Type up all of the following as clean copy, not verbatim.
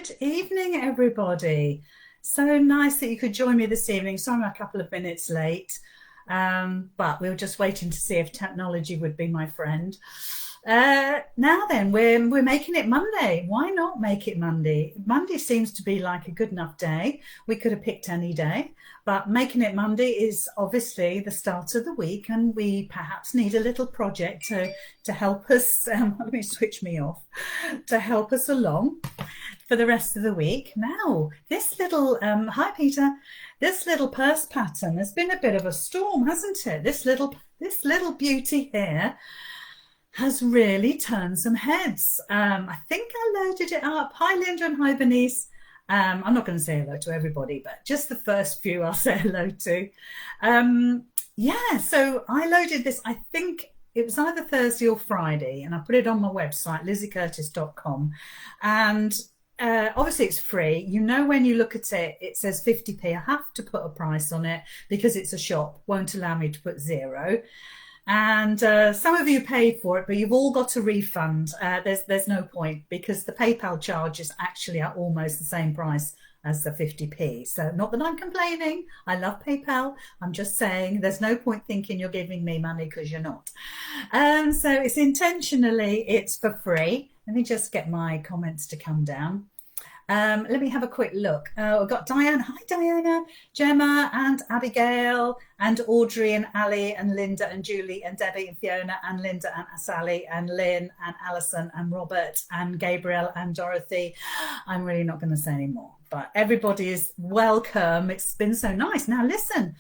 Good evening, everybody. So nice that you could join me this evening. Sorry I'm a couple of minutes late, but we were just waiting to see if technology would be my friend. Now then, we're making it Monday. Why not make it Monday? Monday seems to be like a good enough day. We could have picked any day, but making it Monday is obviously the start of the week, and we perhaps need a little project to help us. Let me switch me off to help us along for the rest of the week. Now, this little hi Peter, this little purse pattern has been a bit of a storm, hasn't it? This little beauty here has really turned some heads. I think I loaded it up. Hi Linda and hi Bernice. I'm not going to say hello to everybody, but just the first few I'll say hello to. Yeah, so I loaded this, I think it was either Thursday or Friday, and I put it on my website, lizzycurtis.com. And obviously it's free. You know, when you look at it, it says 50p. I have to put a price on it because it's a shop, won't allow me to put zero. And some of you paid for it, but you've all got a refund. There's no point because the PayPal charges actually are almost the same price as the 50p. So not that I'm complaining. I love PayPal. I'm just saying there's no point thinking you're giving me money because you're not. So it's for free. Let me just get my comments to come down. Let me have a quick look. We've got Diane. Hi, Diana, Gemma, and Abigail, and Audrey, and Ali, and Linda, and Julie, and Debbie, and Fiona, and Linda, and Sally, and Lynn, and Alison, and Robert, and Gabriel, and Dorothy. I'm really not going to say any more, but everybody is welcome. It's been so nice. Now, listen,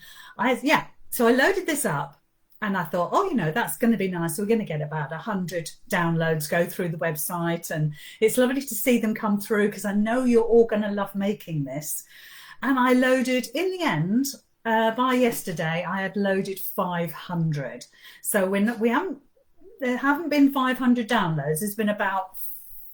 so I loaded this up. And I thought, oh, that's going to be nice. So we're going to get about 100 downloads, go through the website. And it's lovely to see them come through because I know you're all going to love making this. And I loaded, in the end, by yesterday, I had loaded 500. So there haven't been 500 downloads. There's been about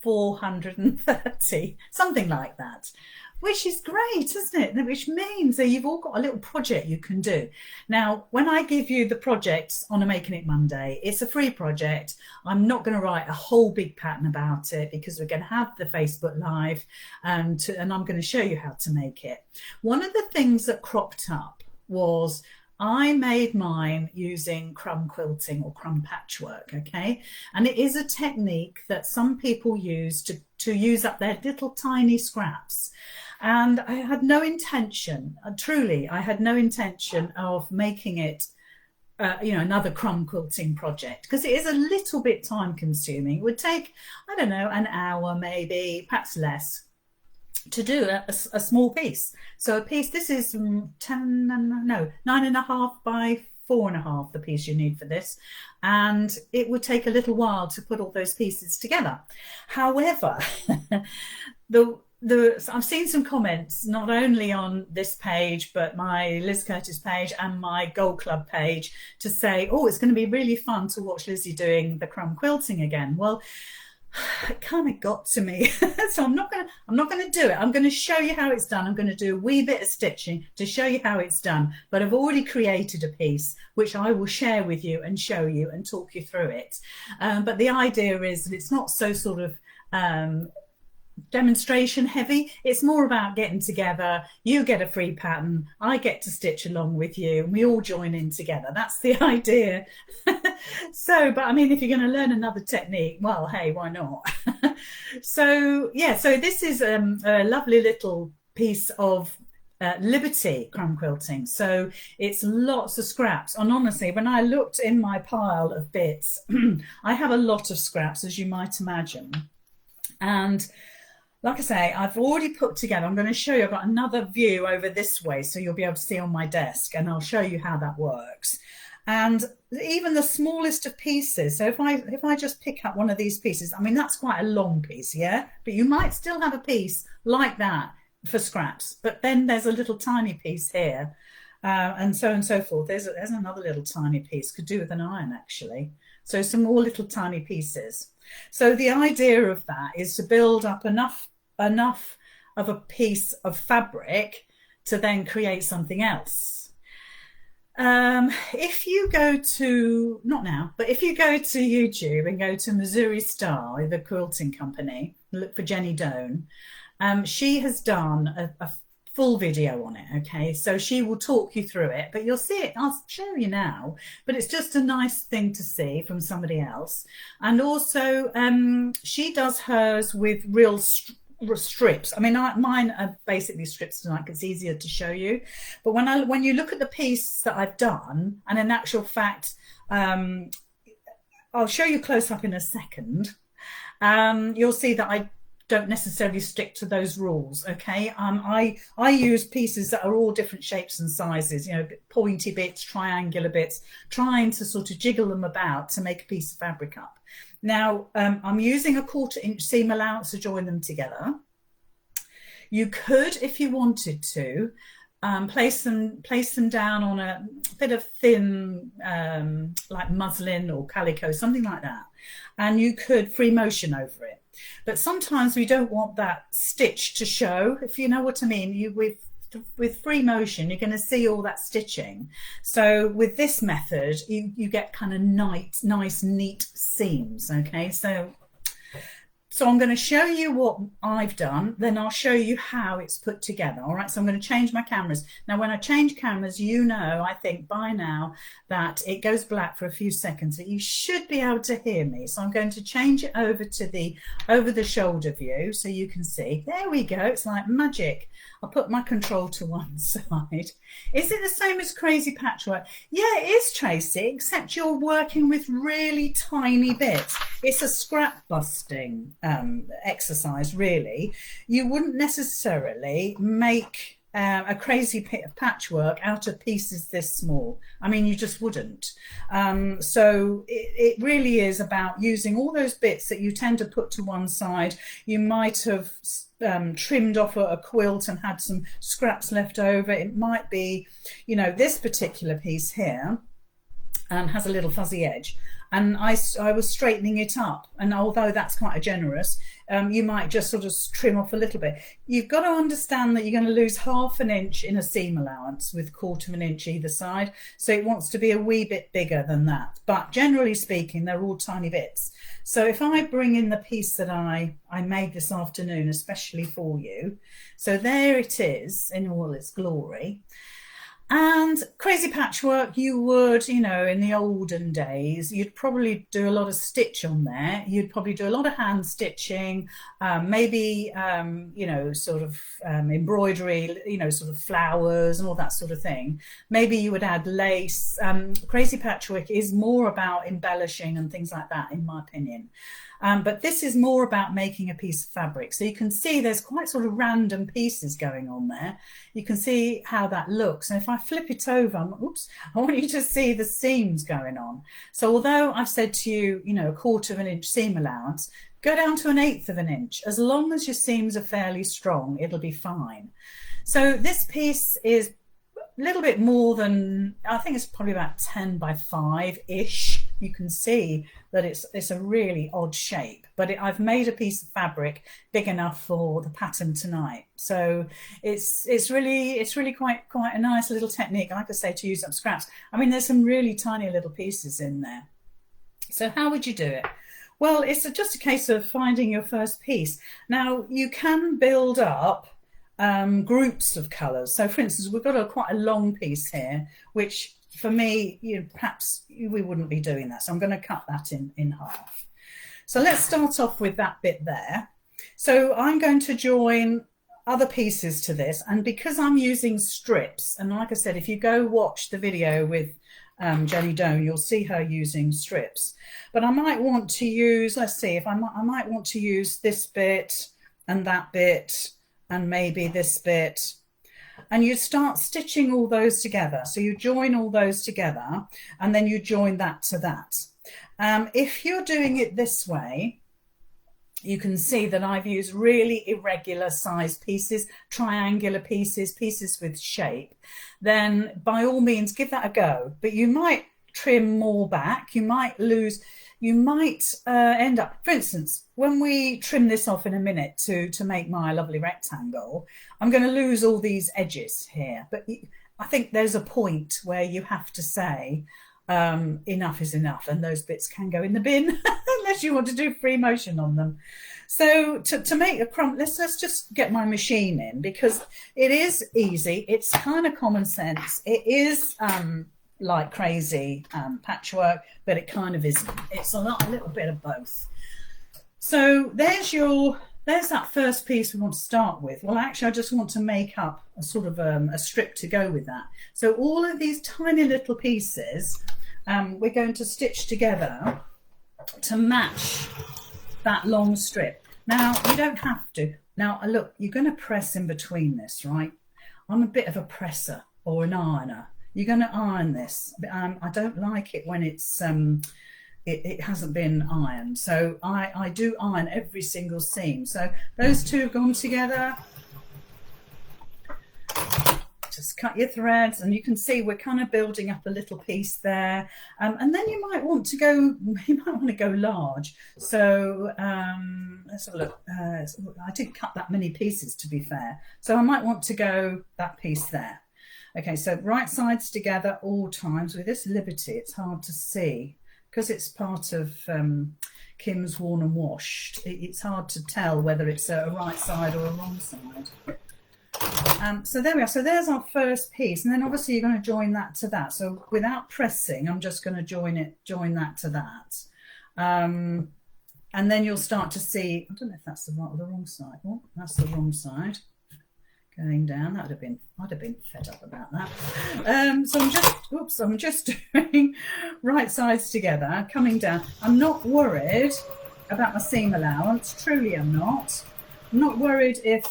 430, something like that. Which is great, isn't it? Which means that you've all got a little project you can do. Now, when I give you the projects on a Making It Monday, it's a free project. I'm not going to write a whole big pattern about it because we're going to have the Facebook Live and I'm going to show you how to make it. One of the things that cropped up was I made mine using crumb quilting or crumb patchwork, okay? And it is a technique that some people use to use up their little tiny scraps. And I had no intention, truly, I had no intention of making it, another crumb quilting project because it is a little bit time consuming. It would take, I don't know, an hour, maybe, perhaps less, to do a small piece. So a piece, this is 9.5 by 4.5, the piece you need for this. And it would take a little while to put all those pieces together. However, I've seen some comments not only on this page but my Liz Curtis page and my Gold Club page to say, oh, it's going to be really fun to watch Lizzie doing the crumb quilting again. Well, it kind of got to me. So I'm not going to do it. I'm going to show you how it's done. I'm going to do a wee bit of stitching to show you how it's done, but I've already created a piece which I will share with you and show you and talk you through it. But the idea is that it's not so sort of demonstration heavy. It's more about getting together. You get a free pattern, I get to stitch along with you, and we all join in together. That's the idea. But I mean, if you're going to learn another technique, well, hey, why not? So this is a lovely little piece of Liberty crumb quilting. So it's lots of scraps, and honestly, when I looked in my pile of bits, I have a lot of scraps, as you might imagine. And like I say, I've already put together, I'm going to show you, I've got another view over this way so you'll be able to see on my desk, and I'll show you how that works. And even the smallest of pieces, so if I just pick up one of these pieces, I mean, that's quite a long piece, yeah? But you might still have a piece like that for scraps, but then there's a little tiny piece here, and so forth. There's another little tiny piece, could do with an iron actually. So some more little tiny pieces. So the idea of that is to build up enough of a piece of fabric to then create something else. If you go to, not now, but if you go to YouTube and go to Missouri Star, the quilting company, look for Jenny Doan, She has done a full video on it. Okay, so she will talk you through it, but you'll see it. I'll show you now, but it's just a nice thing to see from somebody else. And also, she does hers with real strips. I mean, mine are basically strips tonight. It's easier to show you, but when you look at the piece that I've done, and in actual fact, I'll show you close up in a second. You'll see that I don't necessarily stick to those rules. Okay, I use pieces that are all different shapes and sizes, you know, pointy bits, triangular bits, trying to sort of jiggle them about to make a piece of fabric up. Now, I'm using a 1/4 inch seam allowance to join them together. You could, if you wanted to, place them down on a bit of thin, like muslin or calico, something like that, and you could free motion over it. But sometimes we don't want that stitch to show, if you know what I mean. With free motion, you're going to see all that stitching. So with this method, you get kind of nice, neat seams. Okay, so I'm going to show you what I've done, then I'll show you how it's put together. All right, so I'm going to change my cameras. Now, when I change cameras, you know, I think by now that it goes black for a few seconds, but you should be able to hear me. So I'm going to change it over to the over the shoulder view so you can see. There we go. It's like magic. I'll put my control to one side. Is it the same as Crazy Patchwork? Yeah, it is, Tracy, except you're working with really tiny bits. It's a scrap busting exercise, really. You wouldn't necessarily make a crazy patchwork out of pieces this small. I mean, you just wouldn't. So it really is about using all those bits that you tend to put to one side. You might have trimmed off a quilt and had some scraps left over. It might be, you know, this particular piece here has a little fuzzy edge, and I was straightening it up, and although that's quite a generous, you might just sort of trim off a little bit. You've got to understand that you're going to lose 1/2 inch in a seam allowance with 1/4 inch either side, so it wants to be a wee bit bigger than that, but generally speaking they're all tiny bits. So if I bring in the piece that I made this afternoon especially for you, so there it is in all its glory. And Crazy Patchwork, you would, you know, in the olden days, you'd probably do a lot of stitch on there. You'd probably do a lot of hand stitching, maybe, you know, sort of embroidery, you know, sort of flowers and all that sort of thing. Maybe you would add lace. Crazy Patchwork is more about embellishing and things like that, in my opinion. But this is more about making a piece of fabric. So you can see there's quite sort of random pieces going on there. You can see how that looks. And if I flip it over, oops, I want you to see the seams going on. So although I've said to you, you know, 1/4 inch seam allowance, go down to 1/8 inch. As long as your seams are fairly strong, it'll be fine. So this piece is a little bit more than, I think it's probably about 10 by 5-ish. You can see that it's a really odd shape, but I've made a piece of fabric big enough for the pattern tonight. So it's really quite a nice little technique, like I say, to use up scraps. I mean, there's some really tiny little pieces in there. So how would you do it? Well, it's just a case of finding your first piece. Now, you can build up groups of colours. So for instance, we've got quite a long piece here, which for me, you know, perhaps we wouldn't be doing that. So I'm going to cut that in half. So let's start off with that bit there. So I'm going to join other pieces to this. And because I'm using strips, and like I said, if you go watch the video with Jenny Doan, you'll see her using strips. But I might want to use, let's see, if I might want to use this bit and that bit and maybe this bit. And you start stitching all those together. So you join all those together and then you join that to that. If you're doing it this way, you can see that I've used really irregular sized pieces, triangular pieces, pieces with shape. Then by all means, give that a go. But you might trim more back. You might lose, you might end up, for instance, when we trim this off in a minute to make my lovely rectangle, I'm going to lose all these edges here. But I think there's a point where you have to say enough is enough, and those bits can go in the bin. unless you want to do free motion on them. So to make a crumb, let's just get my machine in, because it is easy. It's kind of common sense. It is like crazy patchwork, but it kind of isn't. It's a little bit of both. So there's that first piece we want to start with. Well, actually, I just want to make up a sort of a strip to go with that. So all of these tiny little pieces, we're going to stitch together to match that long strip. Now, you don't have to. Now, look, you're going to press in between this, right? I'm a bit of a presser or an ironer. You're going to iron this. I don't like it when it's it hasn't been ironed. So I do iron every single seam. So those two have gone together. Just cut your threads, and you can see we're kind of building up a little piece there. And then you might want to go large. So let's have a look. I didn't cut that many pieces, to be fair. So I might want to go that piece there. Okay, so right sides together all times. With this Liberty, it's hard to see because it's part of Kim's Worn and Washed. It's hard to tell whether it's a right side or a wrong side. So there we are. So there's our first piece, and then obviously you're going to join that to that. So without pressing, I'm just going to join that to that, and then you'll start to see. I don't know if that's the right or the wrong side. Oh, that's the wrong side. Going down. I'd have been fed up about that. So I'm just doing right sides together, coming down. I'm not worried about my seam allowance. Truly, I'm not. I'm not worried if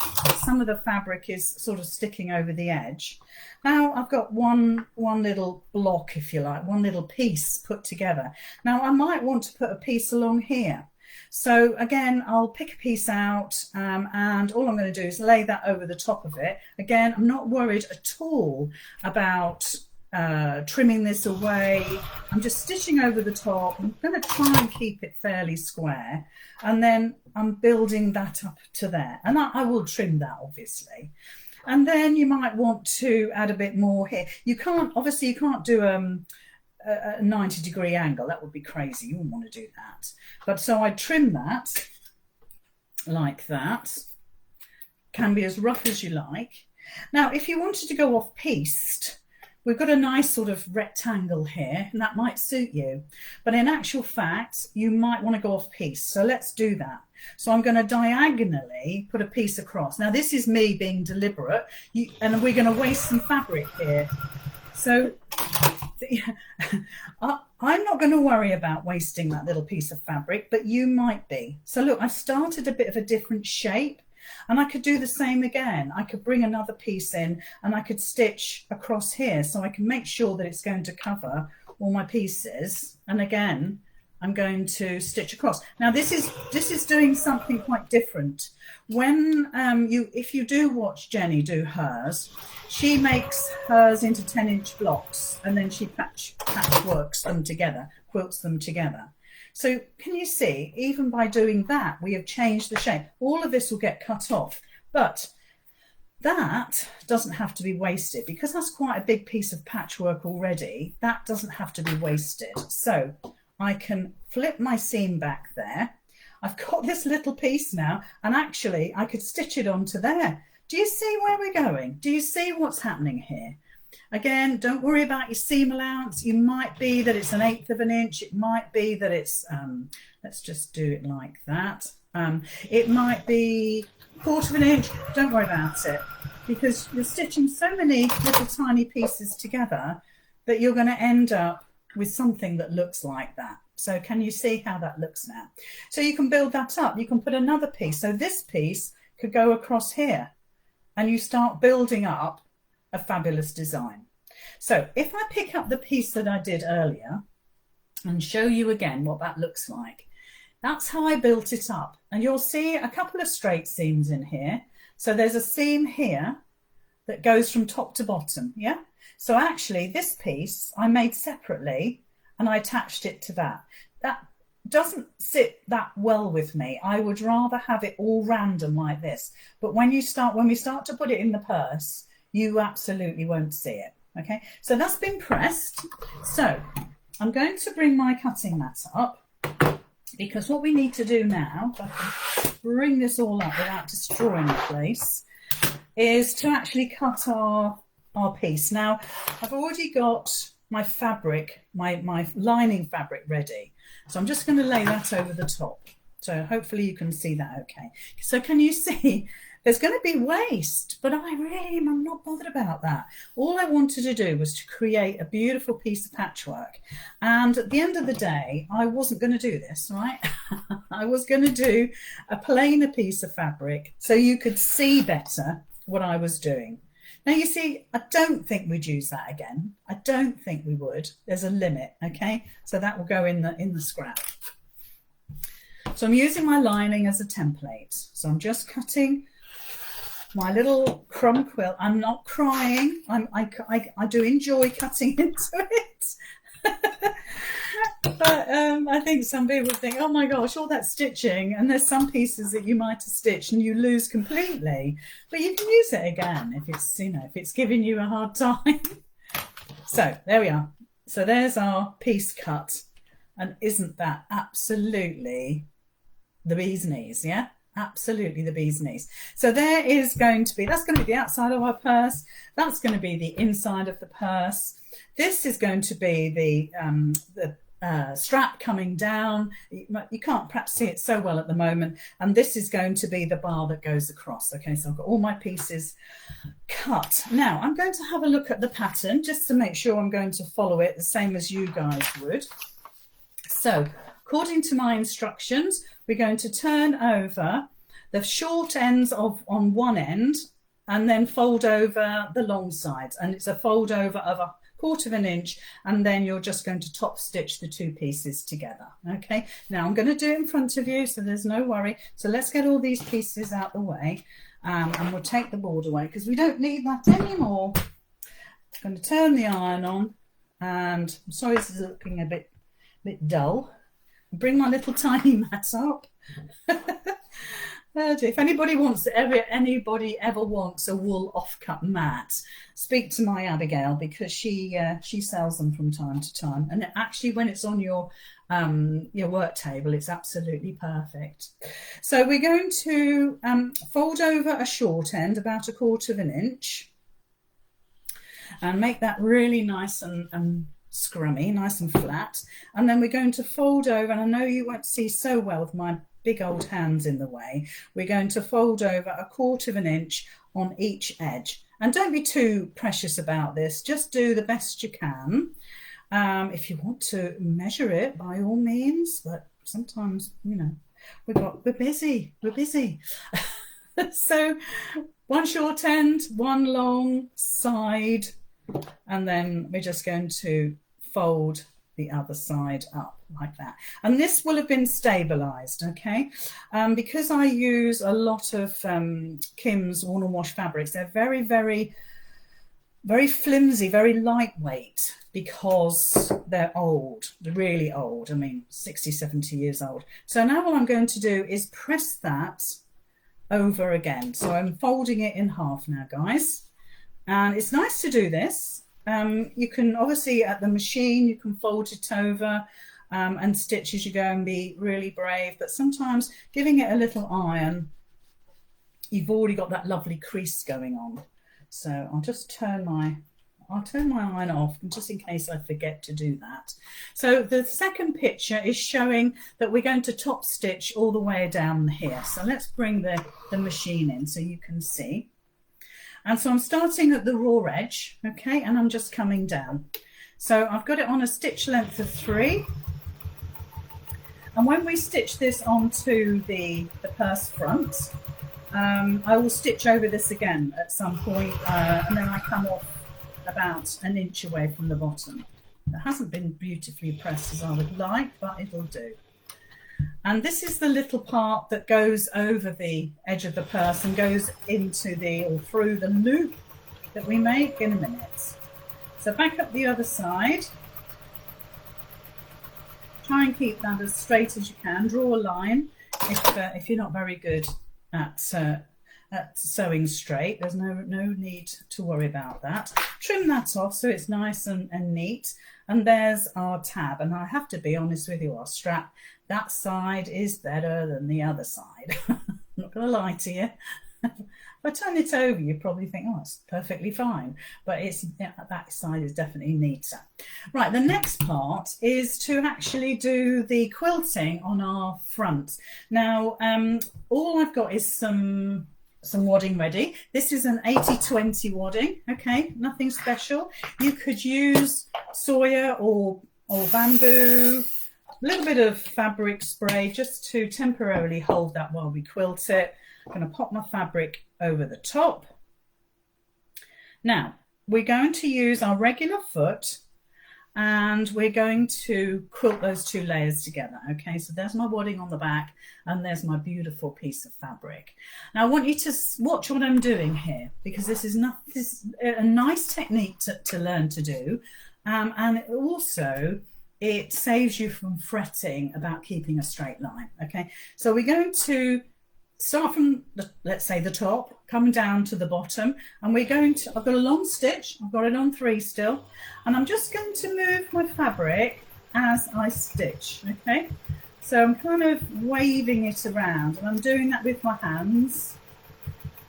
some of the fabric is sort of sticking over the edge. Now I've got one little block, if you like, one little piece put together. Now I might want to put a piece along here. So again, I'll pick a piece out and all I'm going to do is lay that over the top of it. Again, I'm not worried at all about trimming this away. I'm just stitching over the top. I'm going to try and keep it fairly square, and then I'm building that up to there, and I will trim that obviously. And then you might want to add a bit more here. You can't do a 90-degree angle. That would be crazy. You wouldn't want to do that. But so I trim that like that. Can be as rough as you like. Now, if you wanted to go off pieced, we've got a nice sort of rectangle here, and that might suit you. But in actual fact, you might want to go off piece. So let's do that. So I'm going to diagonally put a piece across. Now, this is me being deliberate, and we're going to waste some fabric here. So I'm not going to worry about wasting that little piece of fabric, but you might be. So look, I've started a bit of a different shape. And I could do the same again. I could bring another piece in and I could stitch across here, so I can make sure that it's going to cover all my pieces. And again, I'm going to stitch across. Now this is doing something quite different. When if you do watch Jenny do hers, she makes hers into 10-inch blocks, and then she patchworks them together, quilts them together. So can you see, even by doing that, we have changed the shape. All of this will get cut off, but that doesn't have to be wasted because that's quite a big piece of patchwork already. That doesn't have to be wasted. So I can flip my seam back there. I've got this little piece now, and actually I could stitch it onto there. Do you see where we're going? Do you see what's happening here? Again, don't worry about your seam allowance. You might be that it's 1/8 of an inch. It might be that it's, let's just do it like that. It might be 1/4 of an inch. Don't worry about it, because you're stitching so many little tiny pieces together that you're going to end up with something that looks like that. So can you see how that looks now? So you can build that up. You can put another piece. So this piece could go across here, and you start building up a fabulous design. So if I pick up the piece that I did earlier and show you again what that looks like, that's how I built it up. And you'll see a couple of straight seams in here. So there's a seam here that goes from top to bottom, yeah? So actually this piece I made separately and I attached it to that. That doesn't sit that well with me. I would rather have it all random like this. But when we start to put it in the purse, you absolutely won't see it. Okay, so that's been pressed. So I'm going to bring my cutting mat up, because what we need to do now, if I can bring this all up without destroying the place, is to actually cut our piece. Now, I've already got my fabric, my lining fabric ready. So I'm just going to lay that over the top. So hopefully you can see that okay. So can you see? There's going to be waste, but I'm not bothered about that. All I wanted to do was to create a beautiful piece of patchwork. And at the end of the day, I wasn't going to do this, right? I was going to do a plainer piece of fabric so you could see better what I was doing. Now, you see, I don't think we'd use that again. I don't think we would. There's a limit, okay? So that will go in the scrap. So I'm using my lining as a template. So I'm just cutting my little crumb quilt. I'm not crying. I do enjoy cutting into it. But I think some people think, oh my gosh, all that stitching, and there's some pieces that you might have stitched and you lose completely, but you can use it again if it's, you know, if it's giving you a hard time. So there we are. So there's our piece cut, and isn't that absolutely the bee's knees? Yeah, absolutely the bee's knees. So there is going to be, that's going to be the outside of our purse. That's going to be the inside of the purse. This is going to be the strap coming down. You can't perhaps see it so well at the moment. And this is going to be the bar that goes across. Okay, so I've got all my pieces cut. Now I'm going to have a look at the pattern just to make sure I'm going to follow it the same as you guys would. So according to my instructions, we're going to turn over the short ends on one end and then fold over the long sides. And it's a fold over of 1/4 of an inch, and then you're just going to top stitch the two pieces together. Okay, now I'm going to do it in front of you, so there's no worry. So let's get all these pieces out the way, and we'll take the board away because we don't need that anymore. I'm going to turn the iron on, and I'm sorry this is looking a bit dull. Bring my little tiny mat up. If anybody ever wants a wool offcut mat, speak to my Abigail, because she sells them from time to time. And actually, when it's on your work table, it's absolutely perfect. So we're going to fold over a short end about 1/4 of an inch, and make that really nice and scrummy, nice and flat. And then we're going to fold over, and I know you won't see so well with my big old hands in the way. We're going to fold over 1/4 of an inch on each edge. And don't be too precious about this. Just do the best you can. If you want to measure it, by all means, but sometimes, you know, we're busy. So one short end, one long side, and then we're just going to fold the other side up like that. And this will have been stabilized, okay? Because I use a lot of Kim's Worn and Wash fabrics, they're very, very, very flimsy, very lightweight, because they're old, they're really old. I mean, 60, 70 years old. So now what I'm going to do is press that over again. So I'm folding it in half now, guys. And it's nice to do this. You can obviously, at the machine, you can fold it over and stitch as you go and be really brave. But sometimes giving it a little iron, you've already got that lovely crease going on. So I'll just turn my iron off, just in case I forget to do that. So the second picture is showing that we're going to top stitch all the way down here. So let's bring the machine in so you can see. And so I'm starting at the raw edge, okay, and I'm just coming down. So I've got it on a stitch length of 3. And when we stitch this onto the purse front, I will stitch over this again at some point, and then I come off about an inch away from the bottom. It hasn't been beautifully pressed as I would like, but it'll do. And this is the little part that goes over the edge of the purse and goes into or through the loop that we make in a minute. So back up the other side. Try and keep that as straight as you can. Draw a line if you're not very good at sewing straight. There's no need to worry about that. Trim that off so it's nice and neat. And there's our tab. And I have to be honest with you, our strap, that side is better than the other side. I'm not going to lie to you. If I turn it over, you probably think, oh, it's perfectly fine. But that side is definitely neater. Right, the next part is to actually do the quilting on our front. Now, all I've got is some wadding ready. This is an 80-20 wadding, okay, nothing special. You could use soya or bamboo, a little bit of fabric spray just to temporarily hold that while we quilt it. I'm going to pop my fabric over the top. Now, we're going to use our regular foot and we're going to quilt those two layers together. Okay, so there's my wadding on the back and there's my beautiful piece of fabric. Now I want you to watch what I'm doing here, because this is a nice technique to learn to do, and it saves you from fretting about keeping a straight line. Okay, so we're going to start from let's say the top, come down to the bottom, and we're going to, I've got a long stitch, I've got it on 3 still, and I'm just going to move my fabric as I stitch. Okay, so I'm kind of waving it around, and I'm doing that with my hands,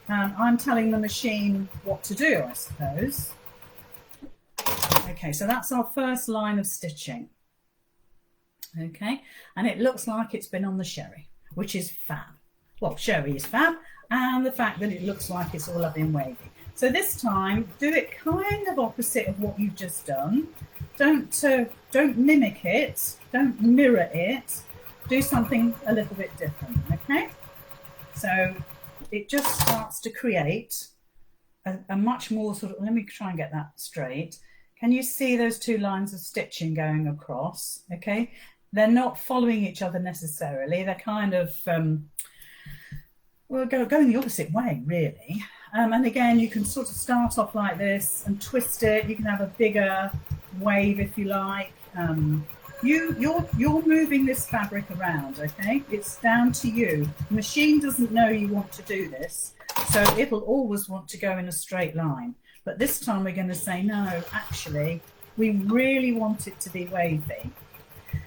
and I'm telling the machine what to do, I suppose. Okay, so that's our first line of stitching. Okay, and it looks like it's been on the sherry, which is fab. Well, sherry is fab, and the fact that it looks like it's all lovely and wavy. So this time, do it kind of opposite of what you've just done. Don't mimic it, don't mirror it. Do something a little bit different, okay? So it just starts to create a much more sort of, let me try and get that straight. Can you see those 2 lines of stitching going across, okay? They're not following each other necessarily. They're kind of, well, going the opposite way, really. And again, you can sort of start off like this and twist it. You can have a bigger wave if you like. You're moving this fabric around, okay? It's down to you. The machine doesn't know you want to do this, so it'll always want to go in a straight line. But this time we're going to say, no, actually, we really want it to be wavy.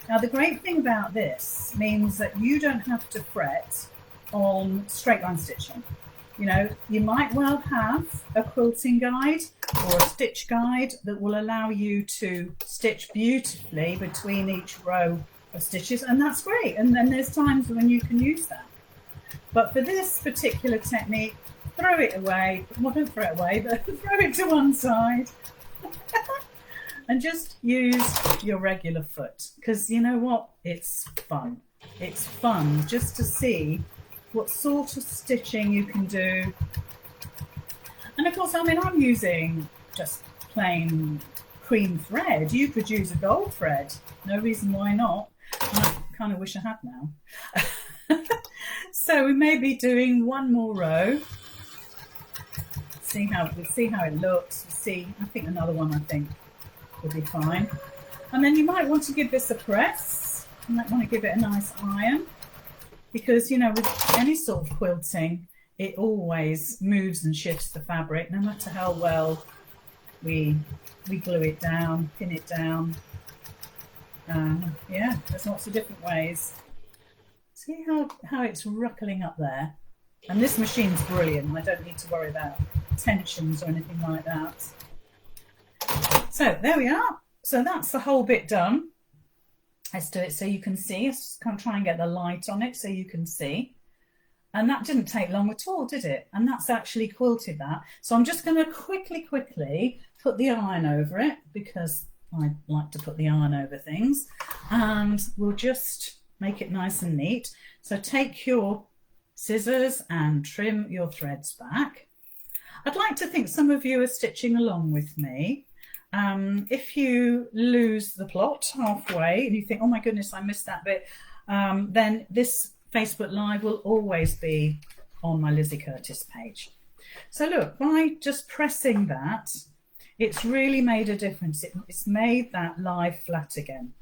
Now, the great thing about this means that you don't have to fret on straight line stitching. You know, you might well have a quilting guide or a stitch guide that will allow you to stitch beautifully between each row of stitches, and that's great. And then there's times when you can use that. But for this particular technique, throw it away. Well, don't throw it away, but throw it to one side. And just use your regular foot, because you know what? It's fun. It's fun just to see what sort of stitching you can do. And of course, I mean, I'm using just plain cream thread. You could use a gold thread. No reason why not. And I kind of wish I had now. So we may be doing one more row. We'll see how it looks. I think another one, will be fine. And then you might want to give this a press. You might want to give it a nice iron, because, you know, with any sort of quilting, it always moves and shifts the fabric, no matter how well we glue it down, pin it down. Yeah, there's lots of different ways. See how it's ruckling up there? And this machine's brilliant. I don't need to worry about tensions or anything like that. So there we are. So that's the whole bit done. Let's do it so you can see. Let's try and get the light on it so you can see. And that didn't take long at all, did it? And that's actually quilted that. So I'm just going to quickly put the iron over it, because I like to put the iron over things. And we'll just make it nice and neat. So take your scissors and trim your threads back. I'd like to think some of you are stitching along with me. If you lose the plot halfway and you think, oh my goodness, I missed that bit, then this Facebook Live will always be on my Lizzy Curtis page. So look, by just pressing that, it's really made a difference. It's made that lie flat again,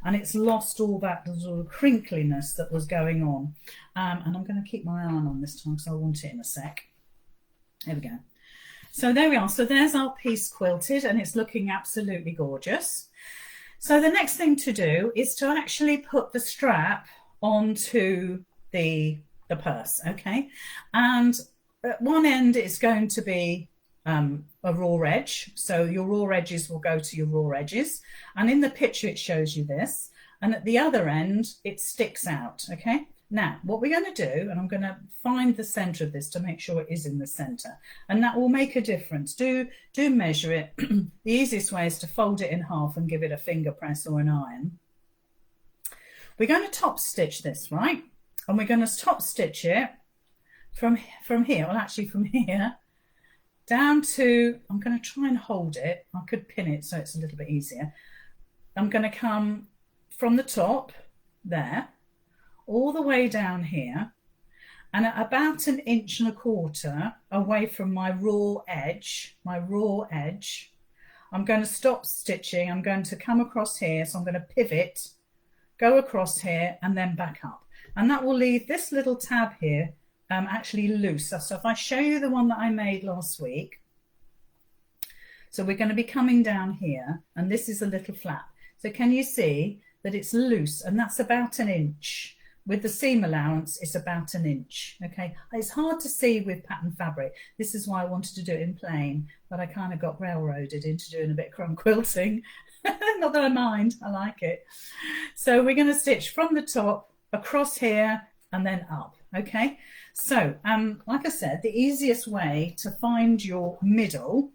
and it's lost all that sort of crinkliness that was going on. And I'm going to keep my iron on this time because I want it in a sec. There we go. So there we are. So there's our piece quilted, and it's looking absolutely gorgeous. So the next thing to do is to actually put the strap onto the purse, okay? And at one end it's going to be a raw edge. So your raw edges will go to your raw edges. And in the picture it shows you this. And at the other end it sticks out, okay? Now, what we're going to do, and I'm going to find the centre of this to make sure it is in the centre, and that will make a difference. Do measure it. The easiest way is to fold it in half and give it a finger press or an iron. We're going to top stitch this, right? And we're going to top stitch it from here, well actually from here, down to, I'm going to try and hold it. I could pin it so it's a little bit easier. I'm going to come from the top, there, all the way down here, and at about 1.25 inches away from my raw edge, I'm going to stop stitching. I'm going to come across here, so I'm going to pivot, go across here, and then back up. And that will leave this little tab here actually loose. So if I show you the one that I made last week, so we're going to be coming down here, and this is a little flap. So can you see that it's loose, and that's about 1 inch. With the seam allowance, it's about 1 inch, okay? It's hard to see with pattern fabric. This is why I wanted to do it in plain, but I kind of got railroaded into doing a bit of crumb quilting. Not that I mind, I like it. So we're going to stitch from the top, across here, and then up, okay? So, like I said, the easiest way to find your middle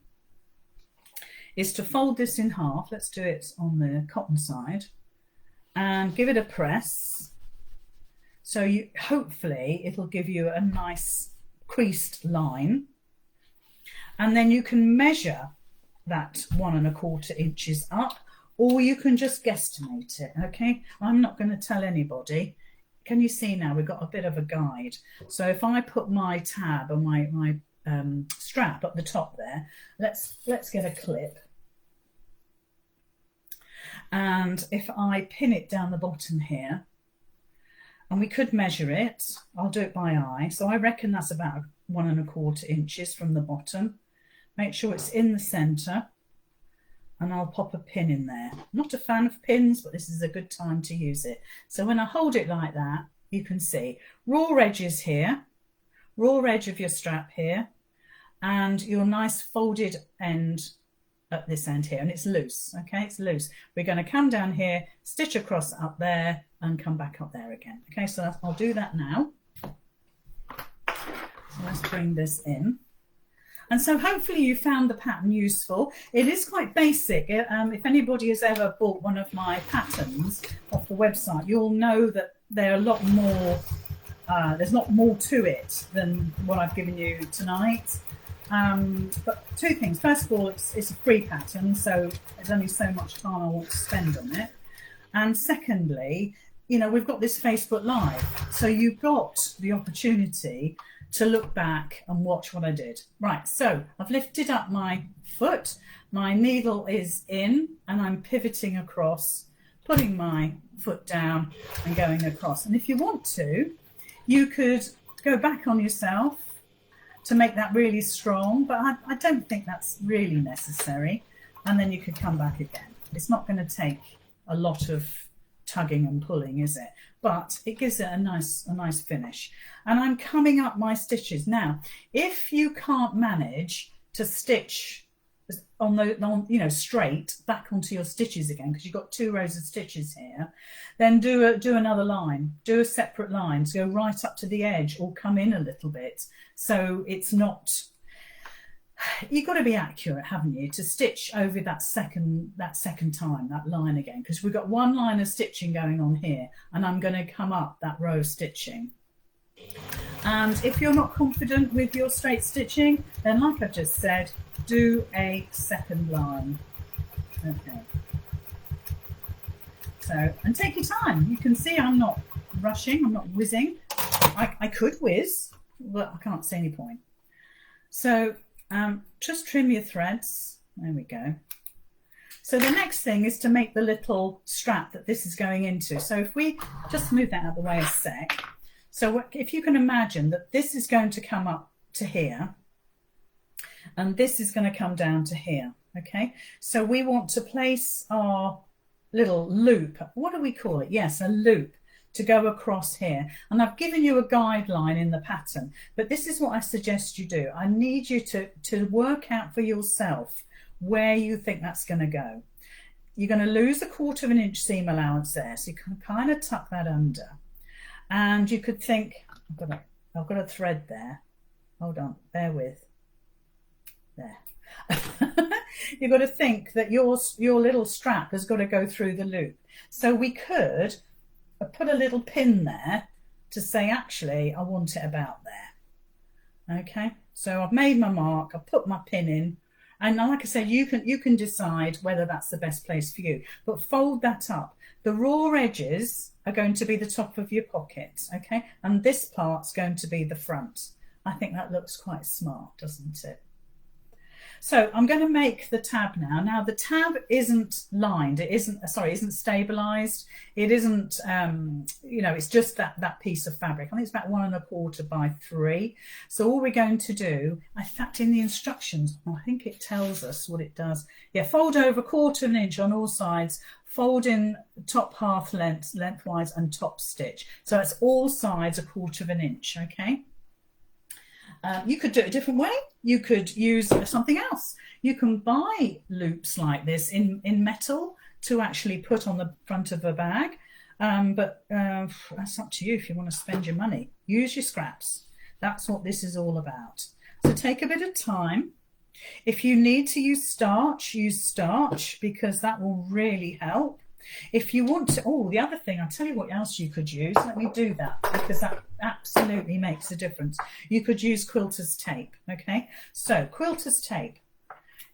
is to fold this in half. Let's do it on the cotton side, and give it a press. So you hopefully it'll give you a nice creased line, and then you can measure that 1.25 inches up, or you can just guesstimate it, okay? I'm not going to tell anybody. Can you see now we've got a bit of a guide? So if I put my tab and my strap up the top there, let's get a clip. And if I pin it down the bottom here, and we could measure it, I'll do it by eye. So I reckon that's about 1.25 inches from the bottom. Make sure it's in the centre, and I'll pop a pin in there. I'm not a fan of pins, but this is a good time to use it. So when I hold it like that, you can see raw edges here, raw edge of your strap here, and your nice folded end at this end here, and it's loose, okay? It's loose. We're going to come down here, stitch across up there, and come back up there again. Okay, so I'll do that now. So let's bring this in. And so hopefully you found the pattern useful. It is quite basic. If anybody has ever bought one of my patterns off the website, you'll know that they're a lot more, there's a lot more to it than what I've given you tonight. But two things. First of all, it's a free pattern, so there's only so much time I want to spend on it. And secondly, you know, we've got this Facebook Live, so you've got the opportunity to look back and watch what I did. Right, so I've lifted up my foot, my needle is in, and I'm pivoting across, putting my foot down and going across. And if you want to, you could go back on yourself to make that really strong, but I don't think that's really necessary. And then you could come back again. It's not going to take a lot of tugging and pulling, is it? But it gives it a nice finish. And I'm coming up my stitches now. If you can't manage to stitch on straight back onto your stitches again, because you've got 2 rows of stitches here, then do another line, do a separate line to go right up to the edge or come in a little bit. So it's not, you've got to be accurate, haven't you, to stitch over that second time, that line again, because we've got 1 line of stitching going on here, and I'm going to come up that row of stitching. And if you're not confident with your straight stitching, then like I've just said, do a second line. Okay. So, and take your time. You can see I'm not rushing, I'm not whizzing. I could whiz, but I can't see any point. So just trim your threads. There we go. So the next thing is to make the little strap that this is going into. So if we just move that out of the way a sec. So if you can imagine that this is going to come up to here, and this is going to come down to here. Okay, so we want to place our little loop. What do we call it? Yes, a loop to go across here. And I've given you a guideline in the pattern, but this is what I suggest you do. I need you to work out for yourself where you think that's going to go. You're going to lose 1/4 inch seam allowance there, so you can kind of tuck that under. And you could think, I've got a thread there. Hold on, bear with. There. You've got to think that your little strap has got to go through the loop. So we could put a little pin there to say, actually, I want it about there. Okay, so I've made my mark, I've put my pin in, and like I said, you can decide whether that's the best place for you, but fold that up. The raw edges are going to be the top of your pocket, okay, and this part's going to be the front. I think that looks quite smart, doesn't it? So I'm going to make the tab now. Now the tab isn't lined, it isn't stabilized, it isn't, it's just that piece of fabric. I think it's about 1 1/4 by 3. So all we're going to do, in fact in the instructions, I think it tells us what it does. Yeah, fold over 1/4 inch on all sides, fold in top half lengthwise and top stitch. So it's all sides 1/4 inch, okay? You could do it a different way. You could use something else. You can buy loops like this in metal to actually put on the front of a bag, but that's up to you if you want to spend your money. Use your scraps. That's what this is all about. So take a bit of time. If you need to use starch because that will really help. If you want to, the other thing, I'll tell you what else you could use. Let me do that because that absolutely makes a difference. You could use quilter's tape, okay? So quilter's tape,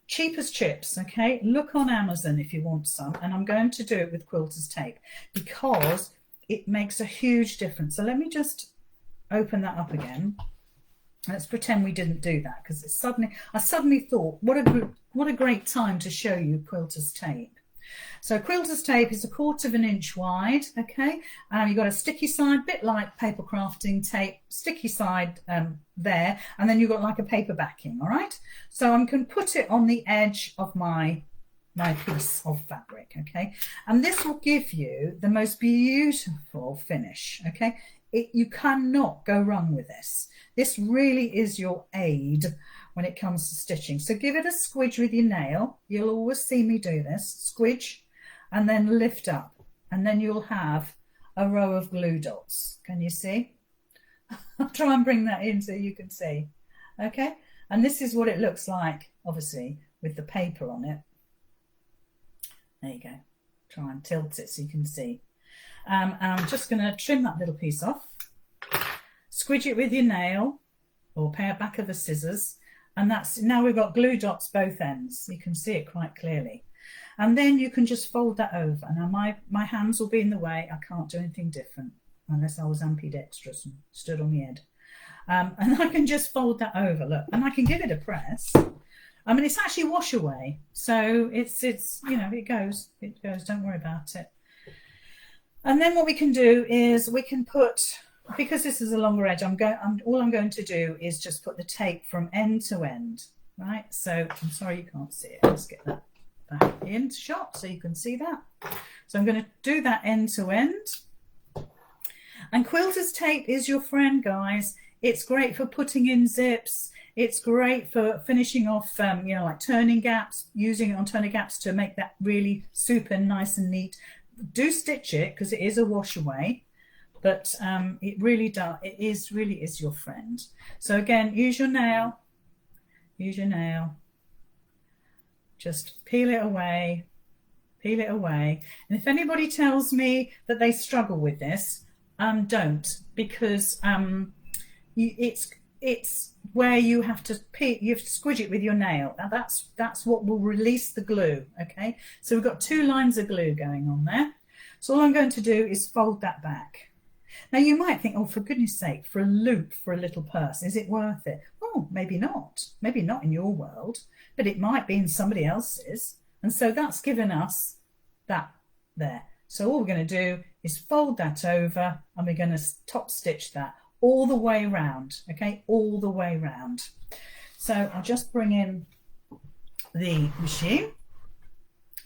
cheap as chips, okay? Look on Amazon if you want some, and I'm going to do it with quilter's tape because it makes a huge difference. So let me just open that up again. Let's pretend we didn't do that because I suddenly thought, what a great time to show you quilter's tape. So quilter's tape is 1/4 inch wide, okay? You've got a sticky side, bit like paper crafting tape, sticky side there, and then you've got like a paper backing, all right? So I'm going to put it on the edge of my piece of fabric, okay? And this will give you the most beautiful finish, okay? You cannot go wrong with this. This really is your aid when it comes to stitching. So give it a squidge with your nail. You'll always see me do this. Squidge and then lift up, and then you'll have a row of glue dots. Can you see? I'll try and bring that in so you can see. Okay, and this is what it looks like, obviously, with the paper on it. There you go. Try and tilt it so you can see. I'm just going to trim that little piece off. Squidge it with your nail or back of the scissors. And now we've got glue dots both ends. You can see it quite clearly. And then you can just fold that over. Now my hands will be in the way. I can't do anything different unless I was ambidextrous and stood on my head. And I can just fold that over, look, and I can give it a press. I mean, it's actually wash away. So it's it goes, don't worry about it. And then what we can do is we can put, because this is a longer edge, all I'm going to do is just put the tape from end to end, right? So I'm sorry you can't see it. Let's get that back into shot so you can see that. So I'm going to do that end to end. And quilter's tape is your friend, guys. It's great for putting in zips. It's great for finishing off, like turning gaps, using it on turning gaps to make that really super nice and neat. Do stitch it because it is a wash away, but it really does. It really is your friend. So again, use your nail. Use your nail. Just peel it away. Peel it away. And if anybody tells me that they struggle with this, don't, because it's where you have to squidge it with your nail. Now that's what will release the glue. Okay, so we've got 2 lines of glue going on there. So all I'm going to do is fold that back. Now you might think, oh, for goodness sake, for a loop for a little purse, is it worth it? Oh, maybe not. Maybe not in your world, but it might be in somebody else's. And so that's given us that there. So all we're going to do is fold that over, and we're going to top stitch that all the way around, okay, all the way around. So I'll just bring in the machine,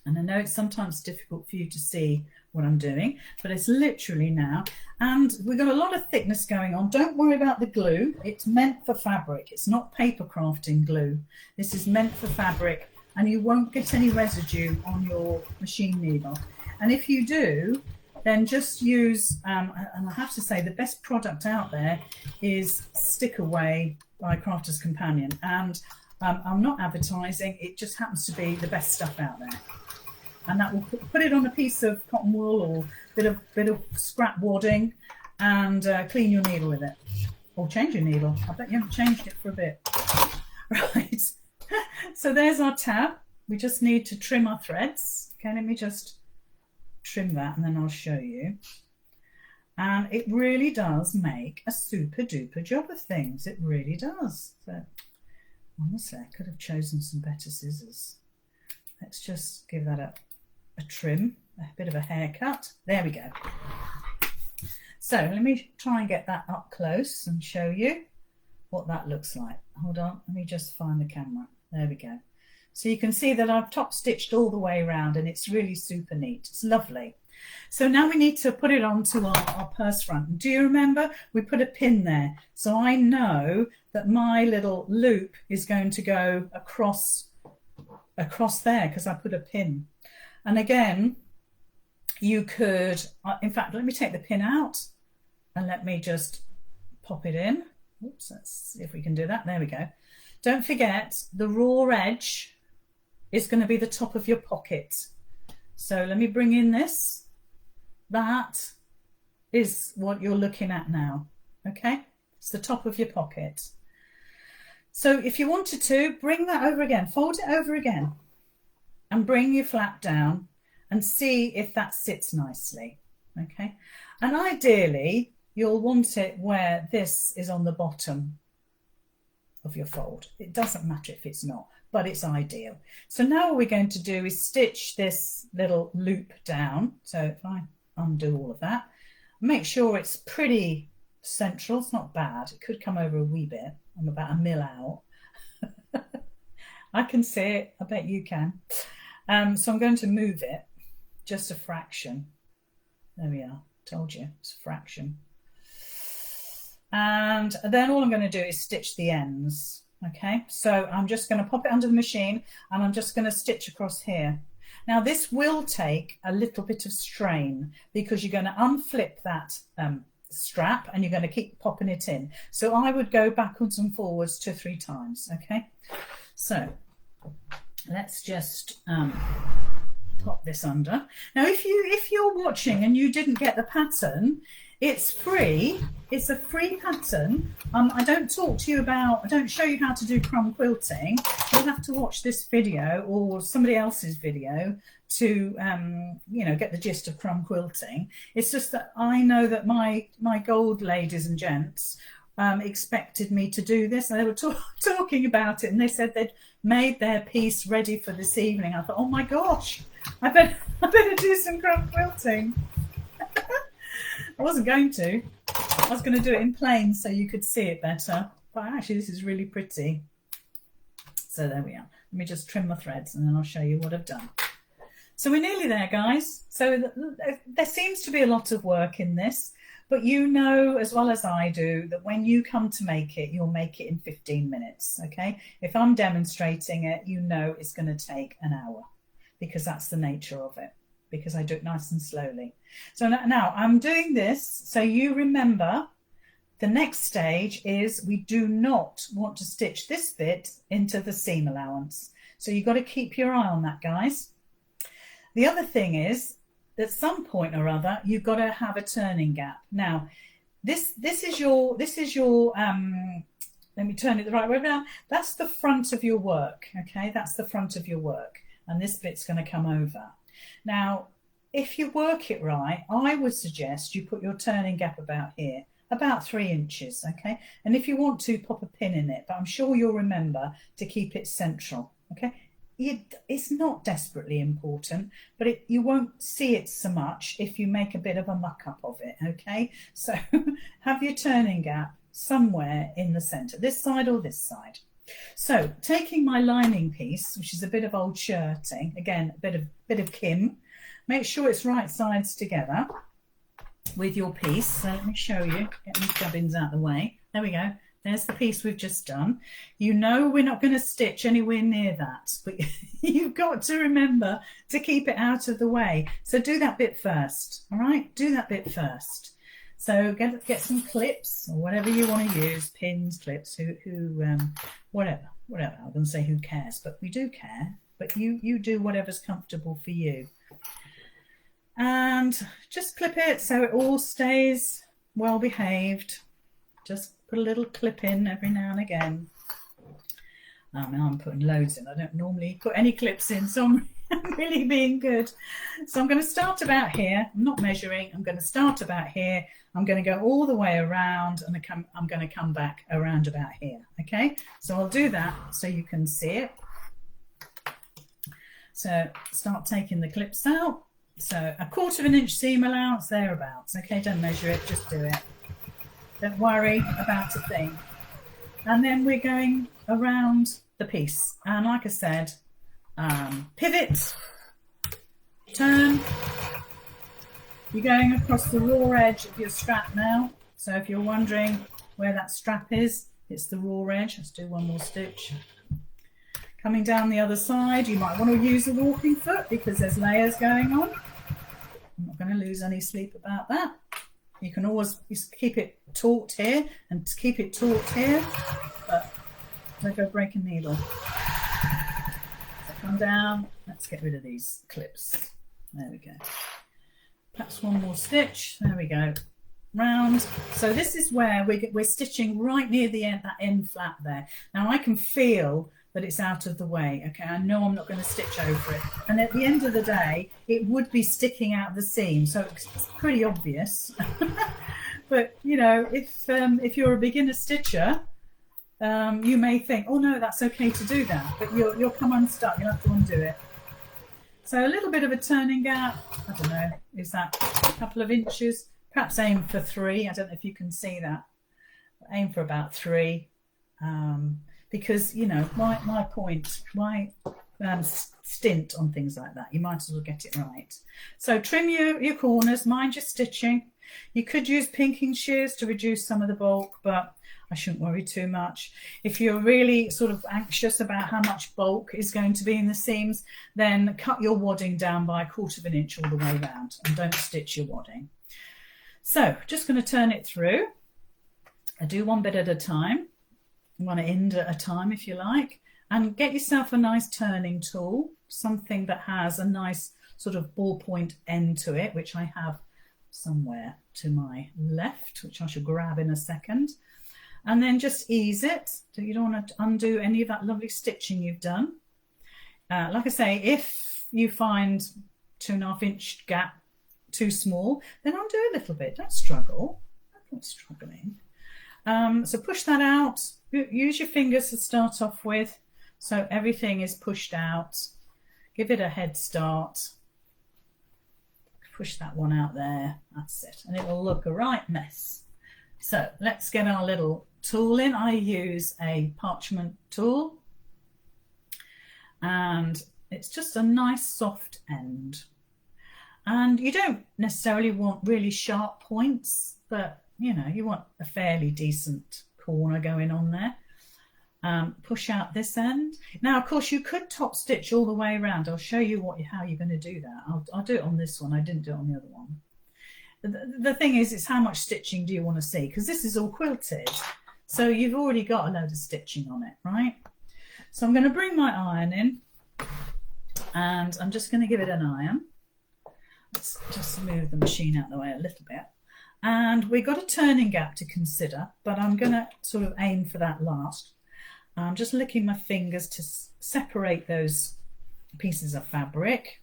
and I know it's sometimes difficult for you to see what I'm doing, but it's literally now, and we've got a lot of thickness going on. Don't worry about the glue. It's meant for fabric. It's not paper crafting glue. This is meant for fabric, and you won't get any residue on your machine needle. And if you do, then just use, and I have to say the best product out there is Stick Away by Crafter's Companion, and I'm not advertising, it just happens to be the best stuff out there. And that will put it on a piece of cotton wool or bit of scrap wadding, and clean your needle with it, or change your needle. I bet you haven't changed it for a bit. Right, so there's our tab. We just need to trim our threads. Okay, let me just trim that and then I'll show you. And it really does make a super duper job of things. It really does. So honestly, I could have chosen some better scissors. Let's just give that a trim, a bit of a haircut. There we go. So let me try and get that up close and show you what that looks like. Hold on, let me just find the camera. There we go. So you can see that I've top stitched all the way around, and it's really super neat. It's lovely. So now we need to put it onto our purse front. And do you remember we put a pin there? So I know that my little loop is going to go across there because I put a pin. And again, you could, in fact, let me take the pin out and let me just pop it in. Oops, let's see if we can do that. There we go. Don't forget, the raw edge is going to be the top of your pocket. So let me bring in this. That is what you're looking at now. Okay, it's the top of your pocket. So if you wanted to, bring that over again, fold it over again, and bring your flap down and see if that sits nicely. Okay, and ideally you'll want it where this is on the bottom of your fold. It doesn't matter if it's not, but it's ideal. So now what we're going to do is stitch this little loop down. So if I undo all of that, make sure it's pretty central. It's not bad. It could come over a wee bit. I'm about a mil out. I can see it. I bet you can. So I'm going to move it just a fraction. There we are. Told you, it's a fraction. And then all I'm going to do is stitch the ends. Okay, so I'm just going to pop it under the machine and I'm just going to stitch across here. Now this will take a little bit of strain because you're going to unflip that strap and you're going to keep popping it in. So I would go backwards and forwards 2 or 3 times. Okay, so let's just pop this under. Now if you're watching and you didn't get the pattern, it's free. It's a free pattern. I don't show you how to do crumb quilting. You'll have to watch this video or somebody else's video to get the gist of crumb quilting. It's just that I know that my gold ladies and gents expected me to do this, and they were talking about it, and they said they'd made their piece ready for this evening. I thought, oh my gosh, I better do some crumb quilting. I wasn't going to. I was going to do it in plain so you could see it better. But actually, this is really pretty. So there we are. Let me just trim my threads and then I'll show you what I've done. So we're nearly there, guys. So there seems to be a lot of work in this. But you know as well as I do that when you come to make it, you'll make it in 15 minutes. Okay? If I'm demonstrating it, you know it's going to take an hour because that's the nature of it. Because I do it nice and slowly. So now I'm doing this so you remember the next stage is we do not want to stitch this bit into the seam allowance. So you've got to keep your eye on that, guys. The other thing is at some point or other you've got to have a turning gap. Now this is your let me turn it the right way around. That's the front of your work. Okay, that's the front of your work, and this bit's going to come over. Now, if you work it right, I would suggest you put your turning gap about here, about 3 inches, okay? And if you want to, pop a pin in it, but I'm sure you'll remember to keep it central, okay? It's not desperately important, but you won't see it so much if you make a bit of a muck-up of it, okay? So have your turning gap somewhere in the centre, this side or this side. So taking my lining piece, which is a bit of old shirting, again, a bit of Kim, make sure it's right sides together with your piece. So let me show you, get these gubbins out of the way. There we go. There's the piece we've just done. You know we're not going to stitch anywhere near that, but you've got to remember to keep it out of the way. So do that bit first, all right? Do that bit first. So get some clips or whatever you want to use, pins, clips, whatever. I'm going to say who cares, but we do care. But you do whatever's comfortable for you. And just clip it so it all stays well behaved. Just put a little clip in every now and again. I'm putting loads in. I don't normally put any clips in, so I'm really being good. So I'm going to start about here. I'm not measuring. I'm going to start about here. I'm going to go all the way around, and I'm going to come back around about here. Okay, so I'll do that so you can see it. So start taking the clips out. So 1/4 of an inch seam allowance, thereabouts. Okay, don't measure it, just do it. Don't worry about a thing. And then we're going around the piece. And like I said, pivot, turn. You're going across the raw edge of your strap now. So if you're wondering where that strap is, it's the raw edge. Let's do one more stitch. Coming down the other side, you might want to use a walking foot because there's layers going on. I'm not going to lose any sleep about that. You can always keep it taut here and keep it taut here, but don't go break a needle. So come down, let's get rid of these clips. There we go. Perhaps one more stitch, there we go. Round. So this is where we're stitching right near the end, that end flap there. Now I can feel that it's out of the way. Okay, I know I'm not going to stitch over it, and at the end of the day it would be sticking out the seam, so it's pretty obvious. But you know, if you're a beginner stitcher, you may think, oh no, that's okay to do that, but you'll come unstuck. You'll have to undo it. So a little bit of a turning gap, I don't know, is that a couple of inches? Perhaps aim for 3. I don't know if you can see that. Aim for about 3. Because, you know, my point, my stint on things like that, you might as well get it right. So trim your corners, mind your stitching. You could use pinking shears to reduce some of the bulk, but I shouldn't worry too much. If you're really sort of anxious about how much bulk is going to be in the seams, then cut your wadding down by 1/4 of an inch all the way around and don't stitch your wadding. So just going to turn it through. I do one bit at a time. One end at a time if you like, and get yourself a nice turning tool, something that has a nice sort of ballpoint end to it, which I have somewhere to my left, which I shall grab in a second, and then just ease it so you don't want to undo any of that lovely stitching you've done. Like I say, if you find 2.5 inch gap too small, then undo a little bit. Don't struggle. I'm not struggling. So push that out. Use your fingers to start off with, so everything is pushed out. Give it a head start. Push that one out there. That's it, and it will look a right mess. So let's get our little tool in. I use a parchment tool, and it's just a nice soft end. And you don't necessarily want really sharp points, but you know, you want a fairly decent corner going on there. Push out this end. Now, of course, you could top stitch all the way around. I'll show you how you're going to do that. I'll do it on this one. I didn't do it on the other one. The thing is, it's how much stitching do you want to see? Because this is all quilted, so you've already got a load of stitching on it, right? So I'm going to bring my iron in, and I'm just going to give it an iron. Let's just move the machine out of the way a little bit. And we've got a turning gap to consider, but I'm going to sort of aim for that last. I'm just licking my fingers to separate those pieces of fabric,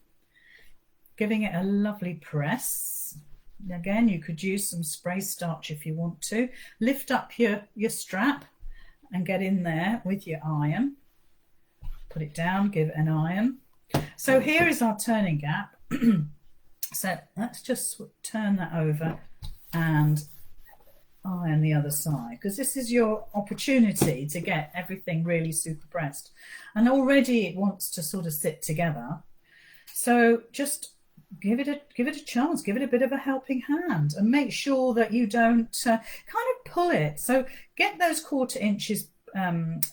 giving it a lovely press. Again, you could use some spray starch if you want to. Lift up your strap and get in there with your iron. Put it down, give it an iron. So here is our turning gap. So let's just turn that over and eye on the other side, because this is your opportunity to get everything really super pressed. And already it wants to sort of sit together. So just give it a chance, give it a bit of a helping hand, and make sure that you don't kind of pull it. So get those 1/4 inches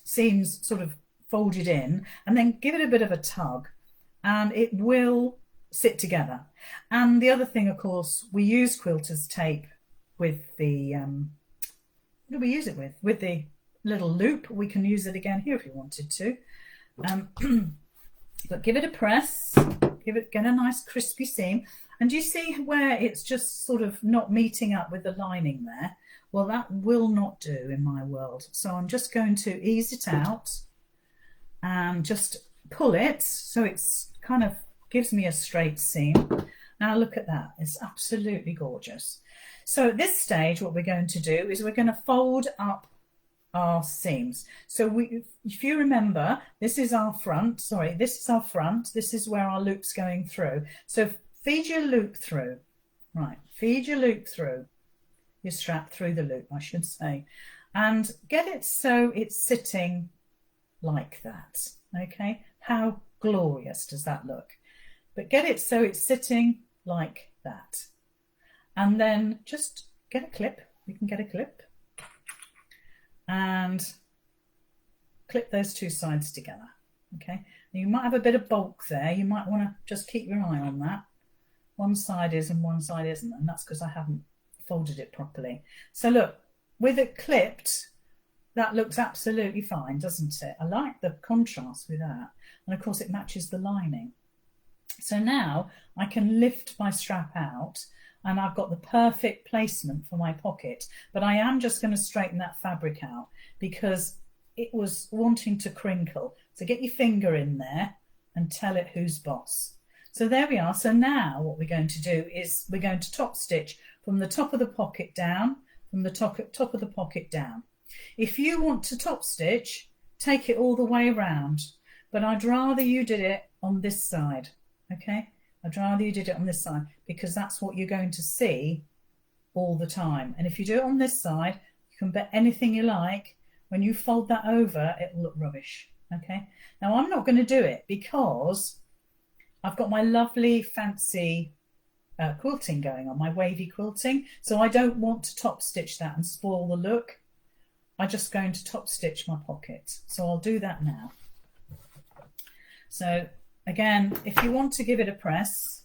seams sort of folded in, and then give it a bit of a tug, and it will sit together. And the other thing, of course, we use quilter's tape with the what do we use it with? With the little loop. We can use it again here if you wanted to. But give it a press, get a nice crispy seam. And do you see where it's just sort of not meeting up with the lining there? Well, that will not do in my world. So I'm just going to ease it out and just pull it so it's kind of gives me a straight seam. Now look at that, it's absolutely gorgeous. So at this stage, what we're going to do is we're going to fold up our seams. So if you remember, this is our front, this is where our loop's going through. So feed your loop through, right, feed your loop through, your strap through the loop, I should say, and get it so it's sitting like that, okay? How glorious does that look? But get it so it's sitting like that. And then just get a clip, you can get a clip, and clip those two sides together, okay? Now you might have a bit of bulk there, you might want to just keep your eye on that. One side is and one side isn't, and that's because I haven't folded it properly. So look, with it clipped, that looks absolutely fine, doesn't it? I like the contrast with that, and of course it matches the lining. So now I can lift my strap out, and I've got the perfect placement for my pocket, but I am just going to straighten that fabric out because it was wanting to crinkle. So get your finger in there and tell it who's boss. So there we are. So now what we're going to do is we're going to top stitch from the top of the pocket down, from the top of the pocket down. If you want to top stitch, take it all the way around, but I'd rather you did it on this side, okay? I'd rather you did it on this side because that's what you're going to see all the time. And if you do it on this side, you can bet anything you like, when you fold that over, it will look rubbish, okay? Now, I'm not going to do it because I've got my lovely fancy quilting going on, my wavy quilting. So I don't want to top stitch that and spoil the look. I'm just going to top stitch my pocket. So I'll do that now. So again, if you want to give it a press,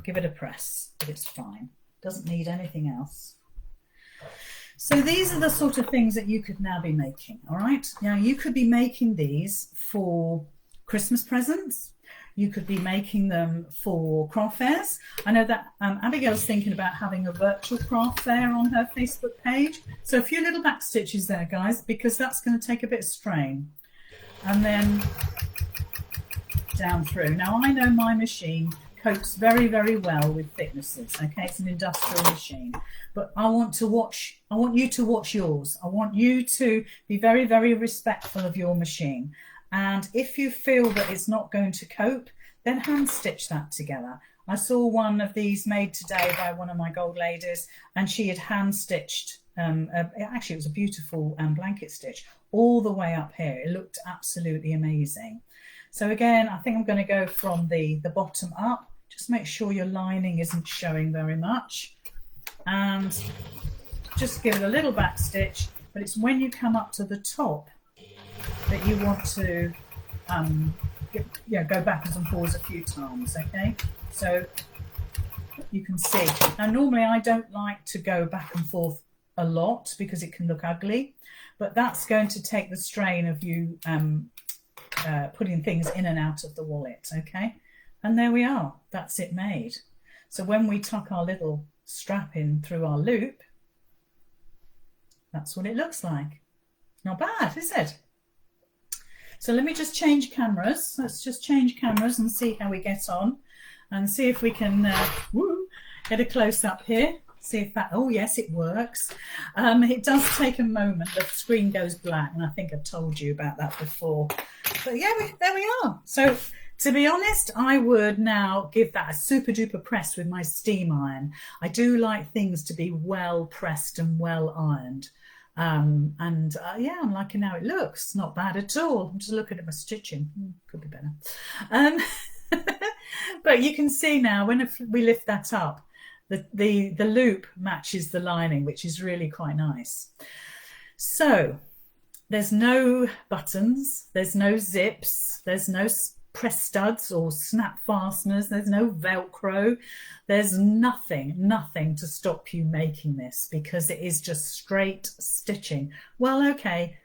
give it a press, but it's fine. Doesn't need anything else. So these are the sort of things that you could now be making, all right? Now you could be making these for Christmas presents. You could be making them for craft fairs. I know that Abigail's thinking about having a virtual craft fair on her Facebook page. So a few little back stitches there, guys, because that's going to take a bit of strain. And then down through. Now I know my machine copes very, very well with thicknesses, okay? It's an industrial machine. But I want you to watch yours. I want you to be very, very respectful of your machine. And if you feel that it's not going to cope, then hand stitch that together. I saw one of these made today by one of my gold ladies, and she had hand stitched, actually it was a beautiful blanket stitch all the way up here. It looked absolutely amazing. So again, I think I'm going to go from the bottom up. Just make sure your lining isn't showing very much. And just give it a little back stitch, but it's when you come up to the top that you want to go backwards and forwards a few times, okay? So you can see. Now normally I don't like to go back and forth a lot because it can look ugly, but that's going to take the strain of you putting things in and out of the wallet, okay? And there we are, that's it made. So when we tuck our little strap in through our loop, that's what it looks like. Not bad, is it? So let me just change cameras. Let's just change cameras and see how we get on, and see if we can get a close-up here. See if that, oh yes, it works. It does take a moment. The screen goes black, and I think I've told you about that before. But yeah, there we are. So To be honest, I would now give that a super duper press with my steam iron. I do like things to be well pressed and well ironed. And yeah, I'm liking how it looks. Not bad at all. I'm just looking at my stitching. Could be better. Um, but you can see now when we lift that up, the loop matches the lining, which is really quite nice. So there's no buttons, there's no zips, there's no press studs or snap fasteners, there's no Velcro, there's nothing to stop you making this, because it is just straight stitching. Well, okay,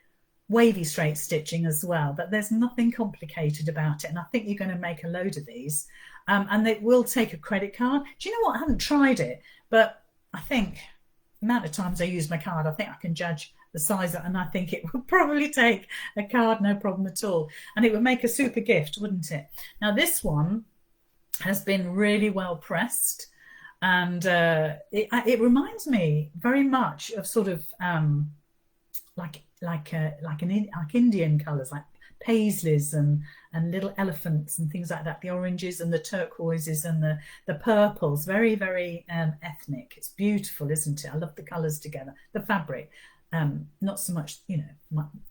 wavy straight stitching as well, but there's nothing complicated about it, and I think you're going to make a load of these. And they will take a credit card. Do you know what? I haven't tried it, but I think the amount of times I use my card, I think I can judge the size, and I think it would probably take a card, no problem at all. And it would make a super gift, wouldn't it? Now, this one has been really well pressed, and it reminds me very much of sort of like Indian colours, like paisleys and little elephants and things like that. The oranges and the turquoises and the purples, very, very ethnic. It's beautiful, isn't it? I love the colours together. The fabric, not so much,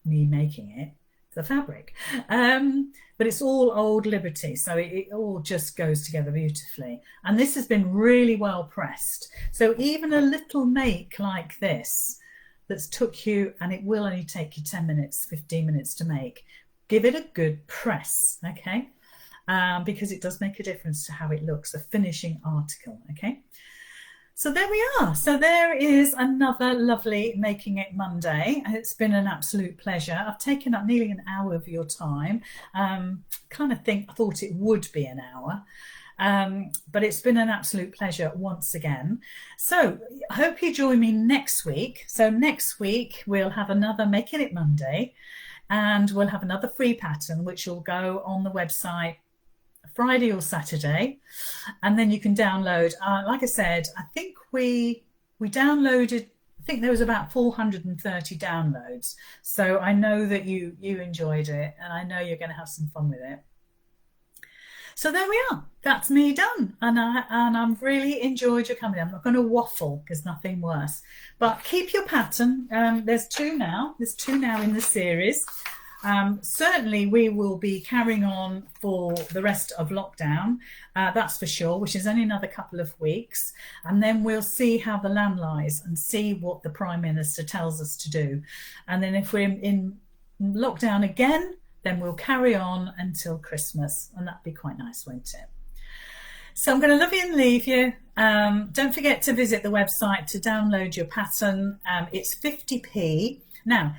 me making it, the fabric, but it's all Old Liberty, so it all just goes together beautifully. And this has been really well pressed. So even a little make like this, that's took you, and it will only take you 10 minutes, 15 minutes to make, give it a good press, okay? Because it does make a difference to how it looks, a finishing article, okay? So there we are. So there is another lovely Making It Monday. It's been an absolute pleasure. I've taken up nearly an hour of your time. I thought it would be an hour. But it's been an absolute pleasure once again. So I hope you join me next week. So next week we'll have another Making It Monday, and we'll have another free pattern which will go on the website Friday or Saturday, and then you can download. Like I said, I think we downloaded. I think there was about 430 downloads. So I know that you enjoyed it, and I know you're going to have some fun with it. So there we are. That's me done, and I've really enjoyed your company. I'm not going to waffle, because nothing worse. But keep your pattern. There's two now. There's two now in the series. Certainly, we will be carrying on for the rest of lockdown. That's for sure. Which is only another couple of weeks, and then we'll see how the land lies and see what the Prime Minister tells us to do. And then if we're in lockdown again, then we'll carry on until Christmas, and that'd be quite nice, won't it? So I'm going to love you and leave you. Don't forget to visit the website to download your pattern. It's 50p. Now,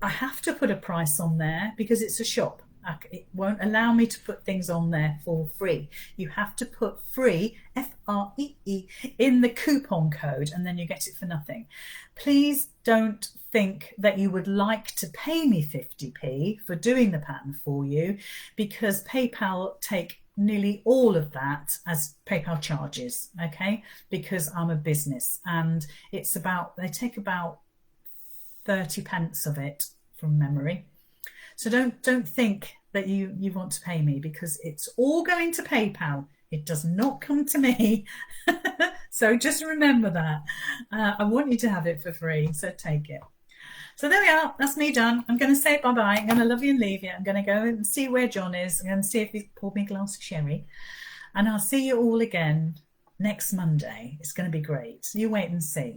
I have to put a price on there because it's a shop. It won't allow me to put things on there for free. You have to put free, F-R-E-E, in the coupon code, and then you get it for nothing. Please don't think that you would like to pay me 50p for doing the pattern for you, because PayPal take nearly all of that as PayPal charges, okay? Because I'm a business, and they take about 30 pence of it from memory. So don't think that you want to pay me, because it's all going to PayPal. It does not come to me. So just remember that. I want you to have it for free, so take it. So there we are. That's me done. I'm going to say bye-bye. I'm going to love you and leave you. I'm going to go and see where John is. I'm going to see if he's poured me a glass of sherry. And I'll see you all again next Monday. It's going to be great. You wait and see.